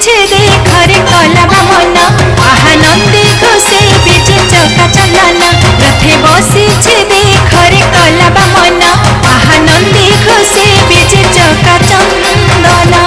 छे देखरे कलाबा मन आहा नंदी घोषे बीजे चका चंदन रथे बसी छे देखरे कलाबा मन आहा नंदी घोषे बीजे चका चंदन।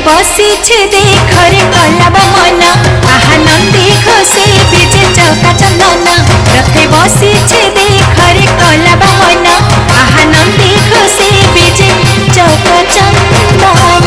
बसी छे देखरे कलाबा मन आहा नंदी घोषे बीजे चका चंदन रथे बसी छे देखरे कलाबा मन आहा नंदी घोषे बीजे चका चंदन।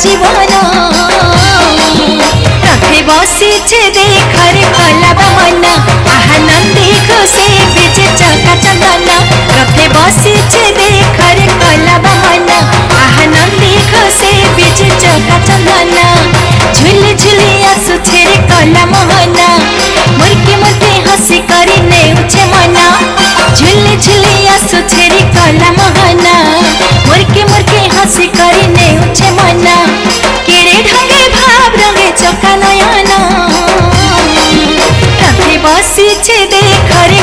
जीवन रथे बसी छे देखरे कलाबा मन आहा नंदी घोषे बीजे चका चंदन रथे बसी छे देखरे कलाबा मन आहा नंदी घोषे बीजे चका चंदन। झुली झुली आसुछे रे कला मोहन मुर्की मुर्की हसी करी नेउछे मन झुली झुली आसुछे रे कला मोहन मुर्की मुर्की हसी करी नेउछे मन केड़े ढंगे भाव रंगे चका नयन रथे बसी छे देखरे